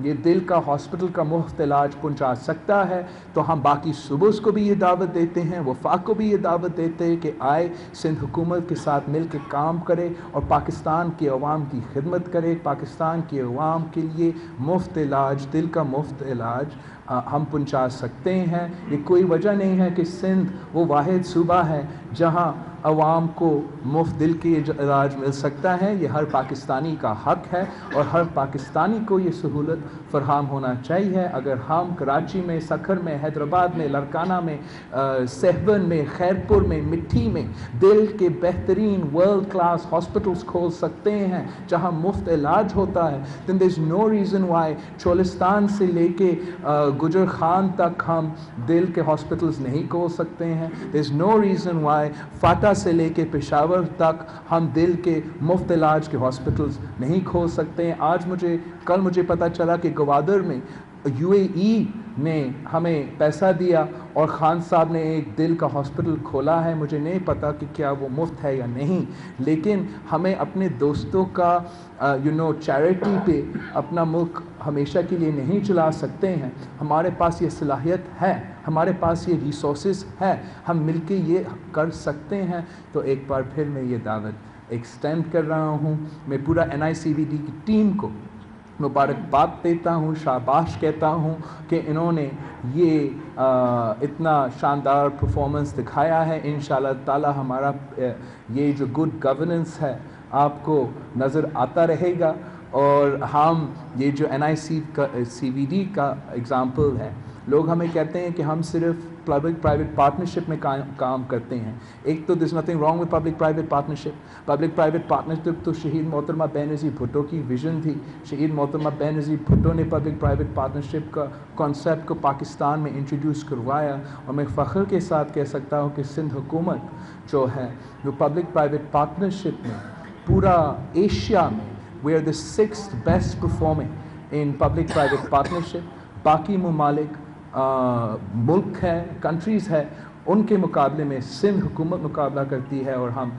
یہ دل کا ہاسپٹل کا مفت علاج پہنچا سکتا ہے تو ہم باقی صوبوں کو بھی یہ دعوت دیتے ہیں، وفاق کو بھی یہ دعوت دیتے ہیں کہ آئے سندھ حکومت کے ساتھ مل کے کام کرے اور پاکستان کے عوام کی خدمت کرے، پاکستان کے عوام کے لیے مفت علاج، دل کا مفت علاج ہم پہنچا سکتے ہیں۔ یہ کوئی وجہ نہیں ہے کہ سندھ وہ واحد صوبہ ہے جہاں عوام کو مفت دل کے علاج مل سکتا ہے۔ یہ ہر پاکستانی کا حق ہے اور ہر پاکستانی کو یہ سہولت فراہم ہونا چاہیے۔ اگر ہم کراچی میں، سکھر میں، حیدرآباد میں، لڑکانہ میں، سہون میں، خیرپور میں، مٹھی میں دل کے بہترین ورلڈ کلاس ہاسپٹلس کھول سکتے ہیں جہاں مفت علاج ہوتا ہے، then there's no reason why Cholistan سے لے کے گجر خان تک ہم دل کے ہاسپٹلز نہیں کھول سکتے ہیں۔ there's no reason why FATA سے لے کے پشاور تک ہم دل کے مفت علاج کے ہاسپٹلز نہیں کھول سکتے ہیں۔ کل مجھے پتہ چلا کہ گوادر میں UAE نے ہمیں پیسہ دیا اور خان صاحب نے ایک دل کا ہاسپٹل کھولا ہے۔ مجھے نہیں پتا کہ کیا وہ مفت ہے یا نہیں، لیکن ہمیں اپنے دوستوں کا چیریٹی پہ اپنا ملک ہمیشہ کے لیے نہیں چلا سکتے ہیں۔ ہمارے پاس یہ صلاحیت ہے، ہمارے پاس یہ ریسورسز ہے، ہم مل کے یہ کر سکتے ہیں۔ تو ایک بار پھر میں یہ دعوت ایکسٹینڈ کر رہا ہوں۔ میں پورا NICVD کی ٹیم کو مبارکباد دیتا ہوں، شاباش کہتا ہوں کہ انہوں نے یہ اتنا شاندار پرفارمنس دکھایا ہے۔ انشاءاللہ تعالی ہمارا یہ جو گڈ گورننس ہے آپ کو نظر آتا رہے گا، اور ہم یہ جو NICVD کا ایگزامپل ہے، لوگ ہمیں کہتے ہیں کہ ہم صرف پبلک پرائیویٹ پارٹنرشپ میں کام کرتے ہیں۔ ایک تو there's nothing wrong with public private partnership۔ Public private partnership تو شہید محترمہ بینظیر بھٹو کی ویژن تھی۔ شہید محترمہ بینظیر بھٹو نے پبلک پرائیویٹ پارٹنرشپ کا کانسیپٹ کو پاکستان میں انٹروڈیوس کروایا، اور میں فخر کے ساتھ کہہ سکتا ہوں کہ سندھ حکومت جو ہے وہ پبلک پرائیویٹ پارٹنرشپ میں پورا ایشیا میں we are the 6th best performing in public private partnership۔ باقی ممالک ملک ہے، کنٹریز ہے، ان کے مقابلے میں سندھ حکومت مقابلہ کرتی ہے، اور ہم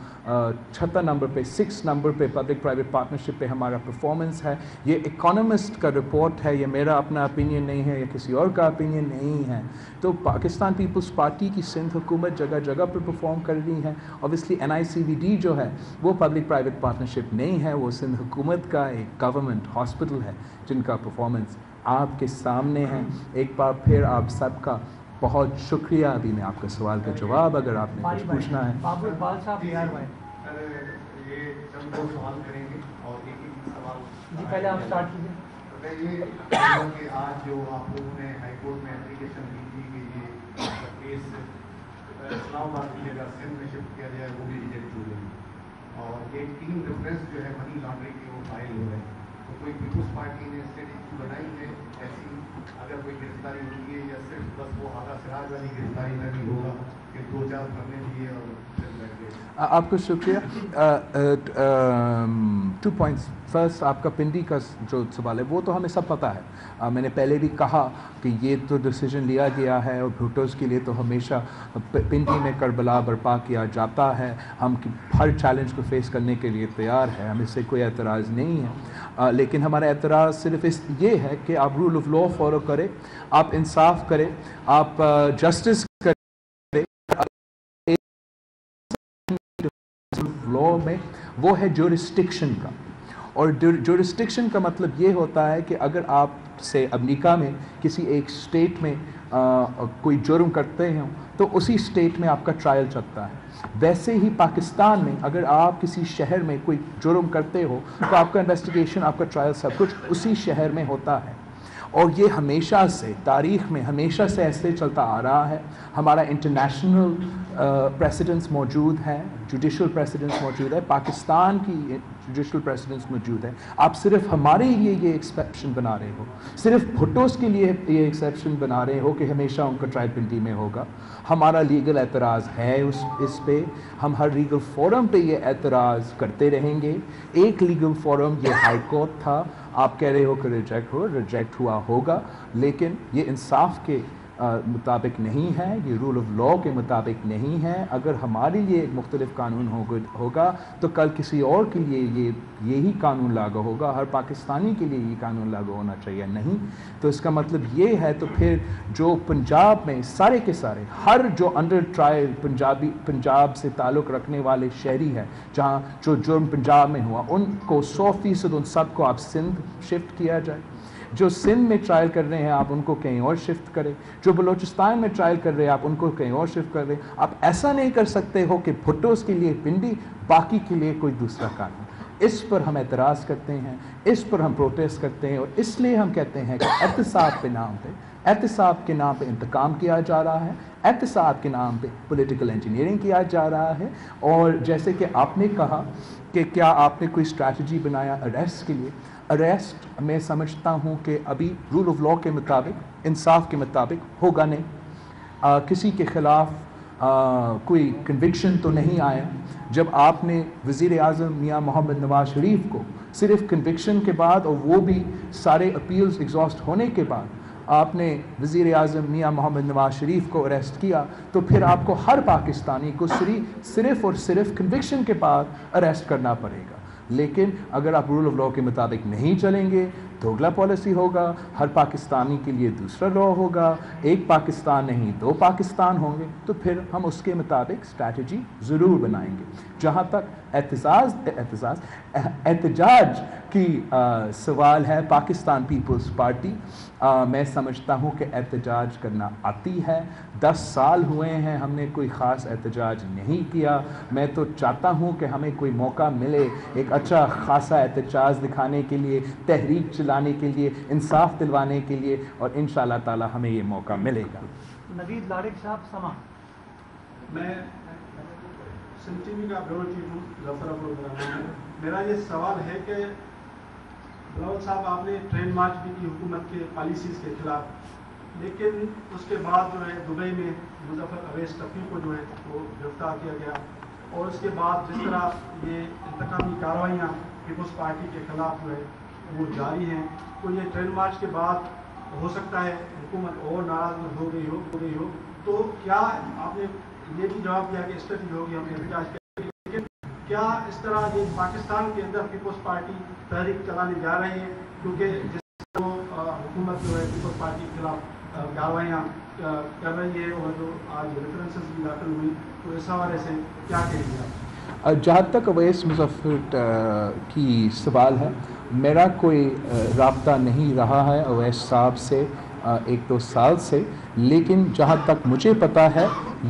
6 نمبر پہ پبلک پرائیویٹ پارٹنرشپ پہ ہمارا پرفارمنس ہے۔ یہ اکانومسٹ کا رپورٹ ہے، یہ میرا اپنا اپینین نہیں ہے، یا کسی اور کا اپینین نہیں ہے۔ تو پاکستان پیپلز پارٹی کی سندھ حکومت جگہ جگہ پہ پرفارم کر رہی ہے۔ اوبیسلی NICVD جو ہے وہ پبلک پرائیویٹ پارٹنرشپ نہیں ہے، وہ سندھ حکومت کا ایک گورنمنٹ ہاسپٹل ہے جن کا پرفارمنس آپ کے سامنے ہے۔ ایک بار پھر آپ سب کا بہت شکریہ۔ ابھی میں آپ کا سوال کا جواب اگر آپ نے کچھ پوچھنا ہے۔ یہ چند دو سوال کریں گے اور ایک ہی سوال جی پہلے آپ اسٹارٹ کیجیے۔ یہ کہ آج جو آپ لوگوں نے ہائی کورٹ میں اپلیکیشن دی تھی کہ یہ کیس اسلام آباد کی جگہ سندھ میں شفٹ کیا جائے، وہ بھی ریجیکٹ ہو گئی، اور ایک 3 ریفرنس جو ہے منی لانڈرنگ کے وہ فائل ہو رہے ہیں۔ تو کوئی پیپلز پارٹی نے اسٹریٹجی بنائی ہے ایسی اگر کوئی گرفتاری ہوئی ہے، یا صرف بس وہ آغا سراج والی گرفتاری میں بھی ہوگا کہ 2-4 کرنے دیے اور پھر بیٹھ گئے؟ آپ کو شکریہ۔ 2 points۔ فرسٹ، آپ کا پنڈی کا جو سوال ہے وہ تو ہمیں سب پتہ ہے۔ میں نے پہلے بھی کہا کہ یہ تو ڈیسیجن لیا گیا ہے، اور بھٹوز کے لیے تو ہمیشہ پنڈی میں کربلا برپا کیا جاتا ہے۔ ہم ہر چیلنج کو فیس کرنے کے لیے تیار ہے، ہم اس سے کوئی اعتراض نہیں ہے، لیکن ہمارا اعتراض صرف یہ ہے کہ آپ رول آف لا فالو کریں، آپ انصاف کریں، آپ جسٹس کریں۔ لا میں وہ ہے جورسٹکشن کا، اور جورسٹکشن کا مطلب یہ ہوتا ہے کہ اگر آپ سے امریکہ میں کسی ایک اسٹیٹ میں کوئی جرم کرتے ہیں تو اسی اسٹیٹ میں آپ کا ٹرائل چلتا ہے، ویسے ہی پاکستان میں اگر آپ کسی شہر میں کوئی جرم کرتے ہو تو آپ کا انویسٹیگیشن، آپ کا ٹرائل، سب کچھ اسی شہر میں ہوتا ہے، اور یہ ہمیشہ سے تاریخ میں ہمیشہ سے ایسے چلتا آ رہا ہے۔ ہمارا انٹرنیشنل پریسیڈنس موجود ہے، جوڈیشل پریسیڈنس موجود ہے، پاکستان کی جوڈیشل پریسیڈنس موجود ہے۔ آپ صرف ہمارے لیے یہ ایکسیپشن بنا رہے ہو، صرف بھٹوز کے لیے یہ ایکسیپشن بنا رہے ہو کہ ہمیشہ ان کا ٹرائل پنڈی میں ہوگا۔ ہمارا لیگل اعتراض ہے اس پہ، ہم ہر لیگل فورم پہ یہ اعتراض کرتے رہیں گے۔ ایک لیگل فورم یہ ہائی کورٹ تھا، آپ کہہ رہے ہو کہ ریجیکٹ ہوا ہوگا، لیکن یہ انصاف کے مطابق نہیں ہے، یہ رول آف لاء کے مطابق نہیں ہے. اگر ہمارے لیے ایک مختلف قانون ہوگا تو کل کسی اور کے لیے یہی قانون لاگو ہوگا. ہر پاکستانی کے لیے یہ قانون لاگو ہونا چاہیے نہیں. تو اس کا مطلب یہ ہے تو پھر جو پنجاب میں سارے کے سارے ہر جو انڈر ٹرائل پنجاب سے تعلق رکھنے والے شہری ہیں جہاں جو جرم پنجاب میں ہوا، ان کو 100% ان سب کو آپ سندھ شفٹ کیا جائے. جو سندھ میں ٹرائل کر رہے ہیں آپ ان کو کہیں اور شفٹ کریں. جو بلوچستان میں ٹرائل کر رہے ہیں آپ ان کو کہیں اور شفٹ کر دیں. آپ ایسا نہیں کر سکتے ہو کہ بھٹوز کے لیے پنڈی، باقی کے لیے کوئی دوسرا قانون. اس پر ہم اعتراض کرتے ہیں، اس پر ہم پروٹیسٹ کرتے ہیں، اور اس لیے ہم کہتے ہیں کہ احتساب کے نام پہ انتقام کیا جا رہا ہے، احتساب کے نام پہ پولیٹیکل انجینئرنگ کیا جا رہا ہے. اور جیسے کہ آپ نے کہا کہ کیا آپ نے کوئی اسٹریٹجی بنایا اریسٹ کے لیے. اریسٹ میں سمجھتا ہوں کہ ابھی رول آف لاء کے مطابق، انصاف کے مطابق ہوگا نہیں. کسی کے خلاف کوئی کنوکشن تو نہیں آیا. جب آپ نے وزیر اعظم میاں محمد نواز شریف کو صرف کنوکشن کے بعد، اور وہ بھی سارے اپیلز ایگزاسٹ ہونے کے بعد، آپ نے وزیر اعظم میاں محمد نواز شریف کو اریسٹ کیا، تو پھر آپ کو ہر پاکستانی کو صرف اور صرف کنوکشن کے بعد اریسٹ کرنا پڑے گا. لیکن اگر آپ رول آف لاء کے مطابق نہیں چلیں گے، دوگلا پالیسی ہوگا، ہر پاکستانی کے لیے دوسرا لاء ہوگا، ایک پاکستان نہیں 2 پاکستان ہوں گے، تو پھر ہم اس کے مطابق اسٹریٹجی ضرور بنائیں گے. جہاں تک احتجاج کی سوال ہے، پاکستان پیپلز پارٹی میں سمجھتا ہوں کہ احتجاج کرنا آتی ہے. 10 سال ہوئے ہیں ہم نے کوئی خاص احتجاج نہیں کیا. میں تو چاہتا ہوں کہ ہمیں کوئی موقع ملے ایک اچھا خاصا احتجاج دکھانے کے لیے، تحریک چلانے کے لیے، انصاف دلوانے کے لیے، اور انشاءاللہ تعالی ہمیں یہ موقع ملے گا. نوید لاڑق صاحب سما. میں سن ٹی وی کا بیورو چیف ہوں، ظفر ابو. میرا یہ سوال ہے کہ بلاول صاحب آپ نے ٹرین مارچ بھی کی حکومت کے پالیسیز کے خلاف، لیکن اس کے بعد جو ہے دبئی میں مظفر اویس ٹفی کو جو ہے وہ گرفتار کیا گیا، اور اس کے بعد جس طرح یہ انتقامی کارروائیاں پیپلز پارٹی کے خلاف جو ہے وہ جاری ہیں، تو یہ ٹرین مارچ کے بعد ہو سکتا ہے حکومت اور ناراض ہو گئی ہو. تو کیا آپ نے یہ بھی جواب دیا کہ اسٹریٹجی ہوگی ہم احتجاج کریں گے، لیکن کیا اس طرح یہ پاکستان کے اندر پیپلز پارٹی تحریک چلانے جا رہی ہے، کیونکہ جس طرح حکومت جو ہے پیپلز پارٹی کے خلاف کارروائیاں کر رہی ہے، اور جو آج ریفرنسز بھی داخل ہوئی، تو اس حوالے سے کیا کہیں گے آپ؟ جہاں تک اویس مظفر کی سوال ہے، میرا کوئی رابطہ نہیں رہا ہے اویس صاحب سے 1-2 سال سے. لیکن جہاں تک مجھے پتا ہے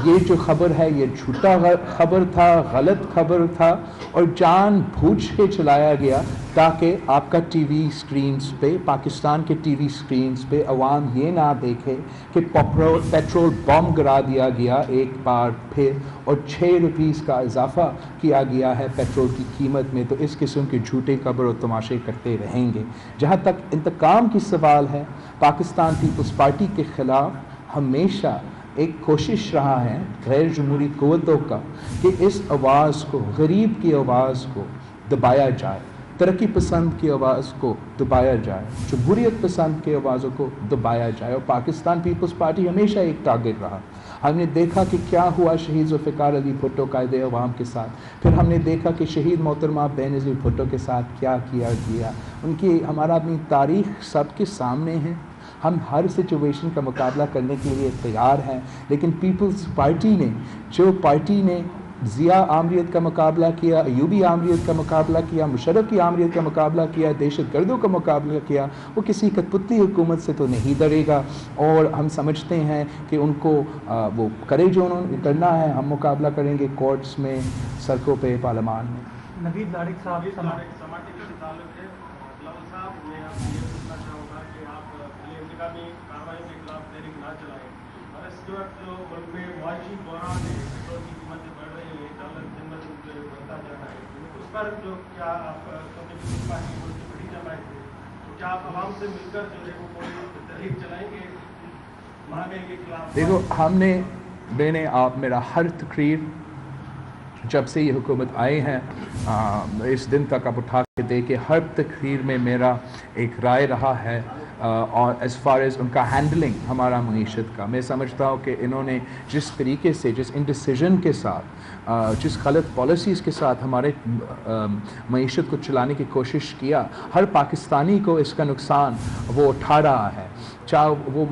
یہ جو خبر ہے یہ جھوٹا خبر تھا، غلط خبر تھا، اور جان بوجھ کے چلایا گیا تاکہ آپ کا ٹی وی سکرینز پہ، پاکستان کے ٹی وی سکرینز پہ عوام یہ نہ دیکھے کہ پیٹرول بم گرا دیا گیا ایک بار پھر، اور 6 روپیز کا اضافہ کیا گیا ہے پیٹرول کی قیمت میں. تو اس قسم کے جھوٹے خبر اور تماشے کرتے رہیں گے. جہاں تک انتقام کی سوال ہے، پاکستان پیپلز پارٹی کے خلاف ہمیشہ ایک کوشش رہا ہے غیر جمہوری قوتوں کا کہ اس آواز کو، غریب کی آواز کو دبایا جائے، ترقی پسند کی آواز کو دبایا جائے، جمہوریت پسند کی آوازوں کو دبایا جائے. اور پاکستان پیپلز پارٹی ہمیشہ ایک ٹارگٹ رہا. ہم نے دیکھا کہ کیا ہوا شہید ذوالفقار علی بھٹو قائد عوام کے ساتھ، پھر ہم نے دیکھا کہ شہید محترمہ بینظیر بھٹو کے ساتھ کیا کیا گیا. ان کی ہمارا اپنی تاریخ سب کے سامنے ہے. ہم ہر سچویشن کا مقابلہ کرنے کے لیے تیار ہیں. لیکن پیپلز پارٹی نے، جو پارٹی نے ضیاء آمریت کا مقابلہ کیا، ایوبی آمریت کا مقابلہ کیا، مشرف کی آمریت کا مقابلہ کیا، دہشت گردوں کا مقابلہ کیا، وہ کسی کٹپتلی حکومت سے تو نہیں ڈرے گا. اور ہم سمجھتے ہیں کہ ان کو وہ کرے جو انہوں نے کرنا ہے. ہم مقابلہ کریں گے کورٹس میں، سڑکوں پہ، پارلیمان میں. نوید لاڑق صاحب جو ملک میں معاشی بحران ہے، پیٹرول کی قیمتیں بڑھ رہی ہیں، ڈالر قیمت بڑھتا جا رہا ہے، اس پر جو کیا آپ کمیونسٹ پارٹی ملک کی بڑی جماعت ہے، تو کیا آپ عوام سے مل کر جو ہے وہ کوئی تحریک چلائیں گے مہنگائی کے خلاف؟ دیکھو میں نے آپ میرا ہر تقریر جب سے یہ حکومت آئے ہیں اس دن تک آپ اٹھا کے دیکھیں، ہر تقریر میں میرا ایک رائے رہا ہے اور ایز فار ایز ان کا ہینڈلنگ ہمارا معیشت کا، میں سمجھتا ہوں کہ انہوں نے جس طریقے سے، جس انڈیسیژن کے ساتھ، جس غلط پالیسیز کے ساتھ ہمارے معیشت کو چلانے کی کوشش کیا، ہر پاکستانی کو اس کا نقصان وہ اٹھا رہا ہے. چاہے وہ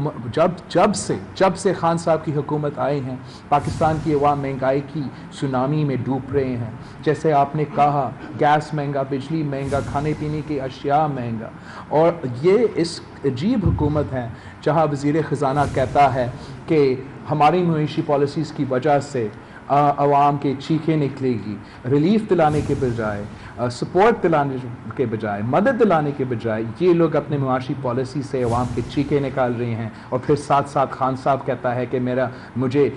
جب سے خان صاحب کی حکومت آئی ہیں، پاکستان کی عوام مہنگائی کی سونامی میں ڈوب رہے ہیں. جیسے آپ نے کہا، گیس مہنگا، بجلی مہنگا، کھانے پینے کی اشیاء مہنگا. اور یہ اس عجیب حکومت ہے جہاں وزیر خزانہ کہتا ہے کہ ہماری معاشی پالیسیز کی وجہ سے عوام کے چیخیں نکلے گی. ریلیف دلانے کے بجائے، سپورٹ دلانے کے بجائے، مدد دلانے کے بجائے یہ لوگ اپنے معاشی پالیسی سے عوام کے چیخیں نکال رہے ہیں. اور پھر ساتھ ساتھ خان صاحب کہتا ہے کہ مجھے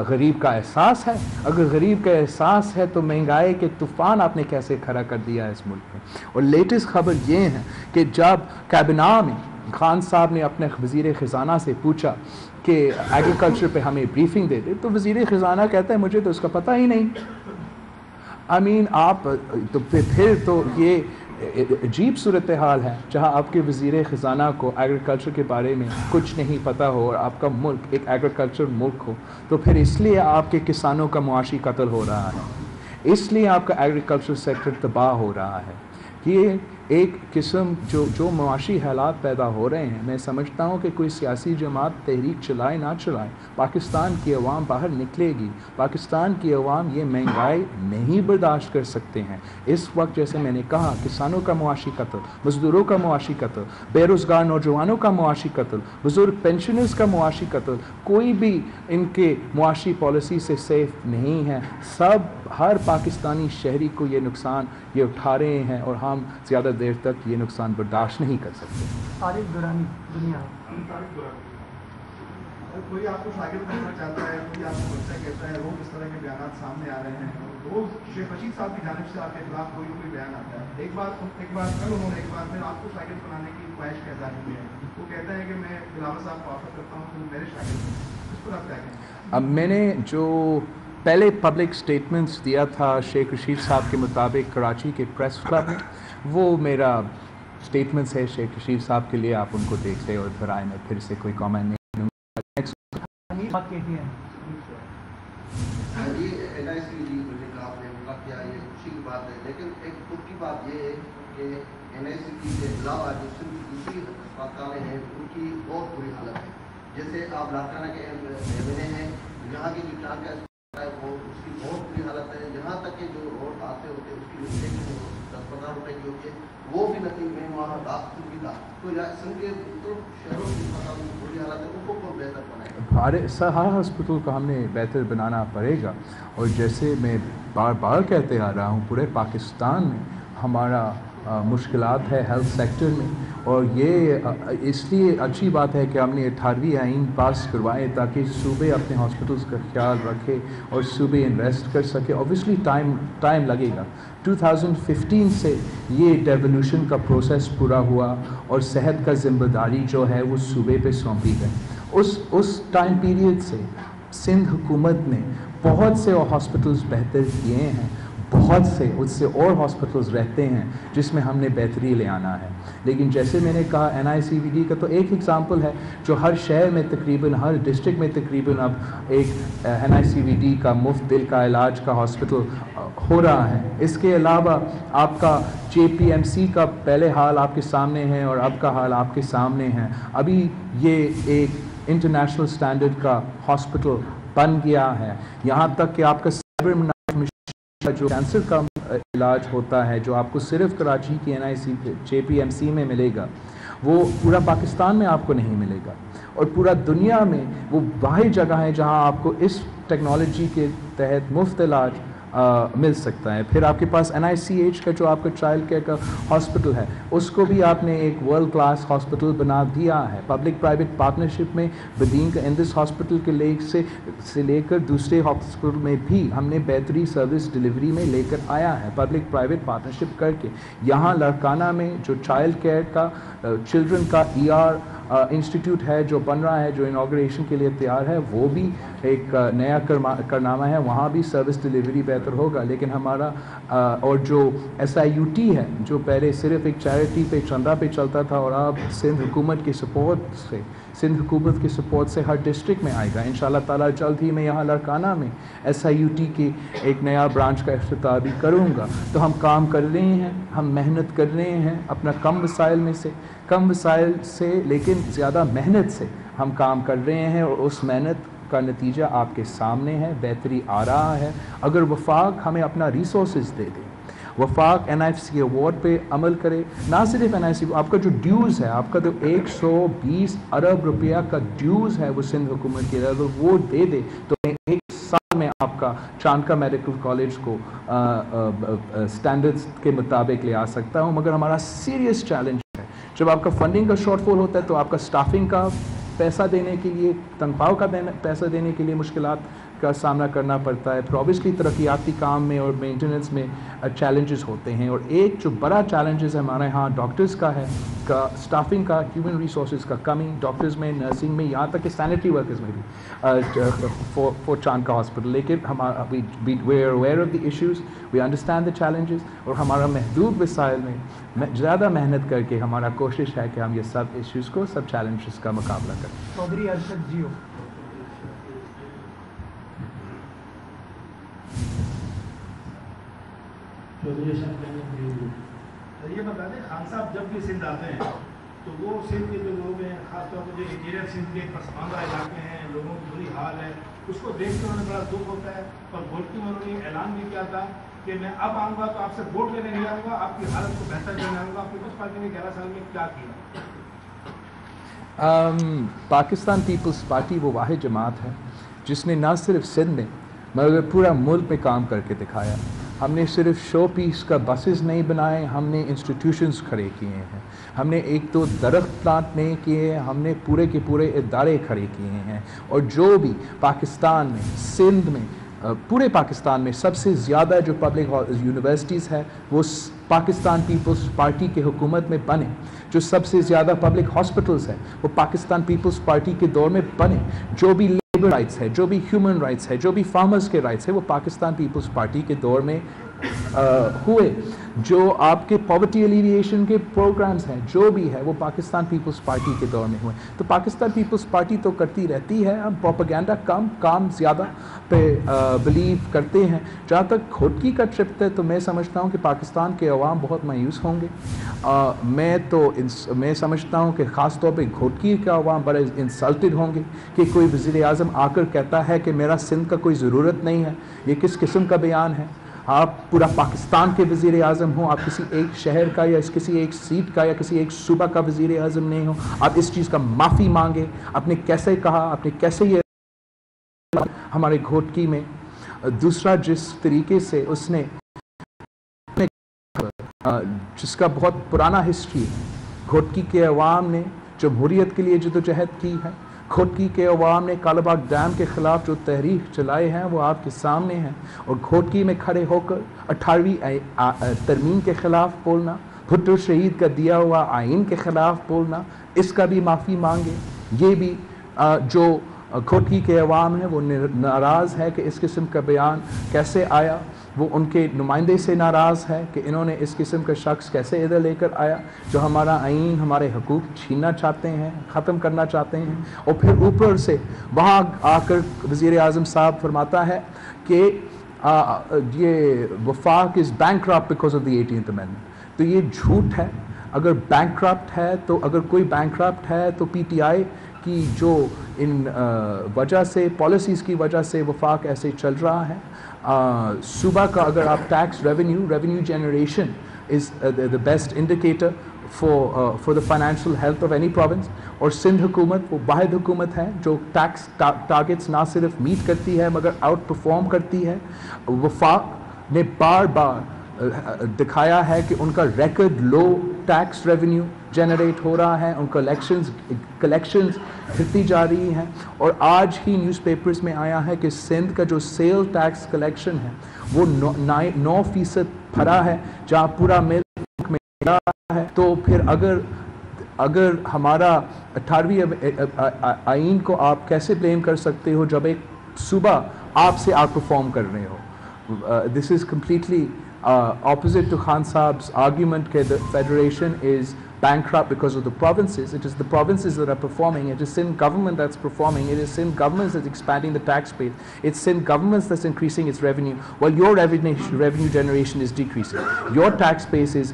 غریب کا احساس ہے. اگر غریب کا احساس ہے تو مہنگائی کے طوفان آپ نے کیسے کھڑا کر دیا ہے اس ملک میں. اور لیٹسٹ خبر یہ ہے کہ جب کابینہ میں خان صاحب نے اپنے وزیر خزانہ سے پوچھا کہ ایگریکلچر پہ ہمیں بریفنگ دے دے، تو وزیر خزانہ کہتا ہے مجھے تو اس کا پتہ ہی نہیں. آپ تو پھر تو یہ عجیب صورتحال ہے جہاں آپ کے وزیر خزانہ کو ایگریکلچر کے بارے میں کچھ نہیں پتہ ہو اور آپ کا ملک ایک ایگریکلچر ملک ہو. تو پھر اس لیے آپ کے کسانوں کا معاشی قتل ہو رہا ہے، اس لیے آپ کا ایگریکلچر سیکٹر تباہ ہو رہا ہے. یہ ایک قسم جو معاشی حالات پیدا ہو رہے ہیں، میں سمجھتا ہوں کہ کوئی سیاسی جماعت تحریک چلائے نہ چلائے، پاکستان کی عوام باہر نکلے گی. پاکستان کی عوام یہ مہنگائی نہیں برداشت کر سکتے ہیں. اس وقت جیسے میں نے کہا، کسانوں کا معاشی قتل، مزدوروں کا معاشی قتل، بے روزگار نوجوانوں کا معاشی قتل، بزرگ پینشنرز کا معاشی قتل، کوئی بھی ان کے معاشی پالیسی سے سیف نہیں ہے. ہر پاکستانی شہری کو یہ نقصان یہ اٹھا رہے ہیں اور ہم زیادہ دیر تک یہ نقصان برداشت نہیں کر سکتے. عارف درانی دنیا کوئی آپ کو شاگرد کرنا چاہتا ہے، کوئی آپ کو بچہ کہتا ہے، روز اس طرح کے بیانات سامنے آ رہے ہیں. روز شیخ رشید صاحب کی جانب سے آپ کے خلاف کوئی نہ کوئی بیان آتا ہے. ایک بار کل انہوں نے ایک بار پھر آپ کو شاگرد بنانے کی خواہش کا اظہار کی ہے. وہ کہتا ہے کہ میں بلاول صاحب کو آفر کرتا ہوں کہ میرے شاگرد ہیں. اس پر آپ کیا کہیں؟ اب میں نے جو پہلے پبلک سٹیٹمنٹس دیا تھا شیخ رشید صاحب کے مطابق کراچی کے پریس کلب میں، وہ میرا سٹیٹمنٹس ہے شیخ رشید صاحب کے لیے. آپ ان کو دیکھ لیں اور پھر آئے، میں پھر سے کوئی کامنٹ نہیں. یہ این آئی سی کا آپ نے مطلع کیا، یہ خوشی کی بات ہے. لیکن ایک دکھ کی بات یہ ہے کہ این آئی سی کے علاوہ جو صرف دوسری اسپتالیں ہیں ان کی بہت بری حالت ہے. جیسے آپ لاکھانہ کے ایم این اے ہیں، یہاں کی جو چار کا اسپتال ہے وہ اس کی بہت بری حالت ہے. یہاں تک کہ جو روڈ آتے ہوتے اس کی جو 10-15 روپے کی ہوتی ہے وہ بھی نتیجے میں وہاں رات کی تھا. تو سن کے شہروں کی اسپتال میں بری حالت ہے، ان کو کون بہتر بنائے گا؟ ہر ہاسپٹل کو ہم نے بہتر بنانا پڑے گا. اور جیسے میں بار بار کہتے آ رہا ہوں، پورے پاکستان میں ہمارا مشکلات ہے ہیلتھ سیکٹر میں. اور یہ اس لیے اچھی بات ہے کہ ہم نے 18ویں آئین پاس کروائے تاکہ صوبے اپنے ہاسپٹلس کا خیال رکھے اور صوبے انویسٹ کر سکے. اوبیسلی ٹائم لگے گا. 2015 سے یہ ڈیولوشن کا پروسیس پورا ہوا اور صحت کا ذمہ داری جو ہے وہ صوبے پہ سونپی گئی. اس ٹائم پیریڈ سے سندھ حکومت نے بہت سے ہاسپٹلز بہتر کیے ہیں، بہت سے اس سے اور ہاسپٹلز رہتے ہیں جس میں ہم نے بہتری لے آنا ہے. لیکن جیسے میں نے کہا، این آئی سی وی ڈی کا تو ایک ایگزامپل ہے جو ہر شہر میں تقریباً ہر ڈسٹرکٹ میں تقریباً اب ایک این آئی سی وی ڈی کا مفت دل کا علاج کا ہاسپٹل ہو رہا ہے. اس کے علاوہ آپ کا جے پی ایم سی کا پہلے حال آپ کے سامنے ہے اور اب کا حال آپ کے سامنے ہے. ابھی یہ ایک انٹرنیشنل سٹینڈرڈ کا ہاسپٹل بن گیا ہے. یہاں تک کہ آپ کا جو کینسر کا علاج ہوتا ہے جو آپ کو صرف کراچی کی این آئی سی جے پی ایم سی میں ملے گا، وہ پورا پاکستان میں آپ کو نہیں ملے گا. اور پورا دنیا میں وہ واحد جگہ ہے جہاں آپ کو اس ٹیکنالوجی کے تحت مفت علاج مل سکتا ہے. پھر آپ کے پاس این آئی سی ایچ کا جو آپ کا چائلڈ کیئر کا ہاسپٹل ہے، اس کو بھی آپ نے ایک ورلڈ کلاس ہاسپٹل بنا دیا ہے. پبلک پرائیویٹ پارٹنرشپ میں بدین کا اندس ہاسپٹل کے سے لے کر دوسرے ہاسپٹل میں بھی ہم نے بہتری سروس ڈلیوری میں لے کر آیا ہے پبلک پرائیویٹ پارٹنرشپ کر کے. یہاں لڑکانہ میں جو چائلڈ کیئر کا چلڈرن کا ای آر انسٹیٹیوٹ ہے جو بن رہا ہے، جو انوگریشن کے لیے تیار ہے، وہ بھی ایک نیا کارنامہ ہے. وہاں بھی سروس ڈلیوری بہتر ہوگا. لیکن ہمارا اور جو SIUT ہے جو پہلے صرف ایک چیریٹی پہ چندہ پہ چلتا تھا اور اب سندھ حکومت کی سپورٹ سے ہر ڈسٹرکٹ میں آئے گا انشاءاللہ تعالیٰ. جلد ہی میں یہاں لڑکانہ میں SIUT کے ایک نیا برانچ کا افتتاح بھی کروں گا. تو ہم کام کر رہے ہیں, ہم محنت کر رہے ہیں اپنا کم وسائل سے لیکن زیادہ محنت سے ہم کام کر رہے ہیں, اور اس محنت کا نتیجہ آپ کے سامنے ہے, بہتری آ رہا ہے. اگر وفاق ہمیں اپنا ریسورسز دے دے, وفاق NIFC ایوارڈ پہ عمل کرے, نہ صرف NIFC, آپ کا جو ڈیوز ہے, آپ کا جو 120 ارب روپیہ کا ڈیوز ہے وہ سندھ حکومت کی, اگر وہ دے دے تو ایک سال میں آپ کا چانکہ میڈیکل کالج کو سٹینڈرڈز کے مطابق لے آ سکتا ہوں. مگر ہمارا سیریس چیلنج ہے جب آپ کا فنڈنگ کا شارٹ فال ہوتا ہے تو آپ کا سٹافنگ کا پیسہ دینے کے لیے, تنخواہوں کا پیسہ دینے کے لیے مشکلات کا سامنا کرنا پڑتا ہے. پروبیسلی ترقیاتی کام میں اور مینٹیننس میں چیلنجز ہوتے ہیں. اور ایک جو بڑا چیلنجز ہے ہمارے ہاں ڈاکٹرز کا ہے, سٹافنگ کا, ہیومن ریسورسز کا کمی ڈاکٹرز میں, نرسنگ میں, یہاں تک کہ سینیٹری ورکرز میں بھی فور چانکہ ہاسپٹل. لیکن ہمارا we are aware of the issues, we understand the challenges, اور ہمارا محدود وسائل میں زیادہ محنت کر کے ہمارا کوشش ہے کہ ہم یہ سب ایشوز کو, سب چیلنجز کا مقابلہ کریں. چودھری ارشد جیو. یہ بتا دیں خان صاحب جب بھی سندھ آتے ہیں تو وہ سندھ کے جو لوگ ہیں, خاص طور پر جو انٹیریئر سندھ کے پسماندہ علاقے ہیں, لوگوں کی بری حال ہے, اس کو دیکھ کے انہیں بڑا دکھ ہوتا ہے. اور گھوٹکی میں انہوں نے اعلان بھی کیا تھا کہ میں اب آؤں گا تو آپ سے ووٹ لینے نہیں آؤں گا, آپ کی حالت کو بہتر کرنے آؤں گا. پیپلز پارٹی نے 11 سال میں کیا کیا؟ پاکستان پیپلز پارٹی وہ واحد جماعت ہے جس نے نہ صرف سندھ میں مگر پورا ملک میں کام کر کے دکھایا. ہم نے صرف شو پیس کا بسز نہیں بنائے, ہم نے انسٹیٹیوشنز کھڑے کیے ہیں, ہم نے 1-2 درخت پلانٹ نہیں کیے, ہم نے پورے کے پورے ادارے کھڑے کیے ہیں. اور جو بھی پاکستان میں, سندھ میں, پورے پاکستان میں سب سے زیادہ جو پبلک یونیورسٹیز ہے وہ پاکستان پیپلز پارٹی کے حکومت میں بنے. جو سب سے زیادہ پبلک ہاسپٹلز ہیں وہ پاکستان پیپلز پارٹی کے دور میں بنے. جو بھی لیبر رائٹس ہے, جو بھی ہیومن رائٹس ہے, جو بھی فارمرز کے رائٹس ہے وہ پاکستان پیپلز پارٹی کے دور میں ہوئے. جو آپ کے پاورٹی ایلیویشن کے پروگرامز ہیں جو بھی ہے وہ پاکستان پیپلز پارٹی کے دور میں ہوئے. تو پاکستان پیپلز پارٹی تو کرتی رہتی ہے, ہم پروپیگنڈا کام زیادہ پہ بلیو کرتے ہیں. جہاں تک گھوٹکی کا ٹرپ ہے تو میں سمجھتا ہوں کہ پاکستان کے عوام بہت مایوس ہوں گے. میں سمجھتا ہوں کہ خاص طور پہ گھوٹکی کے عوام بڑے انسلٹڈ ہوں گے کہ کوئی وزیر اعظم آ کر کہتا ہے کہ میرا سندھ کا کوئی ضرورت نہیں ہے. یہ کس قسم کا بیان ہے؟ آپ پورا پاکستان کے وزیر اعظم ہوں, آپ کسی ایک شہر کا یا کسی ایک سیٹ کا یا کسی ایک صوبہ کا وزیر اعظم نہیں ہوں. آپ اس چیز کا معافی مانگے. آپ نے کیسے کہا, آپ نے کیسے یہ ہمارے گھوٹکی میں. دوسرا جس طریقے سے اس نے جس کا بہت پرانا ہسٹری ہے, گھوٹکی کے عوام نے جمہوریت کے لیے جدوجہد کی ہے. گھوٹکی کے عوام نے کالا باغ ڈیم کے خلاف جو تحریک چلائے ہیں وہ آپ کے سامنے ہیں. اور گھوٹکی میں کھڑے ہو کر 18ویں ترمیم کے خلاف بولنا, بھٹو شہید کا دیا ہوا آئین کے خلاف بولنا, اس کا بھی معافی مانگے. یہ بھی جو گھوٹکی کے عوام ہیں وہ ناراض ہے کہ اس قسم کا بیان کیسے آیا. وہ ان کے نمائندے سے ناراض ہے کہ انہوں نے اس قسم کا شخص کیسے ادھر لے کر آیا جو ہمارا آئین, ہمارے حقوق چھیننا چاہتے ہیں, ختم کرنا چاہتے ہیں. اور پھر اوپر سے وہاں آ کر وزیر اعظم صاحب فرماتا ہے کہ یہ وفاق is bankrupt because of the 18th amendment. تو یہ جھوٹ ہے. اگر بینکرپٹ ہے تو اگر کوئی بینکرپٹ ہے تو پی ٹی آئی کی جو ان وجہ سے, پالیسیز کی وجہ سے وفاق ایسے چل رہا ہے. صوبہ کا اگر آپ tax revenue generation is the best indicator for the financial health of any province. اور سندھ حکومت وہ واحد حکومت ہے جو ٹیکس ٹارگیٹس نہ صرف میٹ کرتی ہے مگر آؤٹ پرفارم کرتی ہے. وفاق نے بار بار دکھایا ہے کہ ان کا ریکارڈ لو ٹیکس ریونیو جنریٹ ہو رہا ہے, ان کلیکشنز گرتی جا رہی ہیں. اور آج ہی نیوز پیپرز میں آیا ہے کہ سندھ کا جو سیل ٹیکس کلیکشن ہے وہ 9% بھرا ہے جہاں پورا ملک میں رہا ہے. تو پھر اگر ہمارا 18ویں آئین کو آپ کیسے بلیم کر سکتے ہو جب ایک صوبہ آپ سے آؤٹ پرفارم کر رہے ہو. this is completely opposite to Khan Saab's argument that the federation is bankrupt because of the provinces. It is the provinces that are performing. It is Sindh government that's performing. It is Sindh government that's expanding the tax base. It's Sindh government that's increasing its revenue, while your revenue generation is decreasing. Your tax base is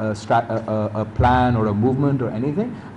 a plan or a movement or anything,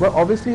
well obviously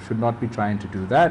should not be trying to do that।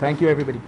Thank you everybody।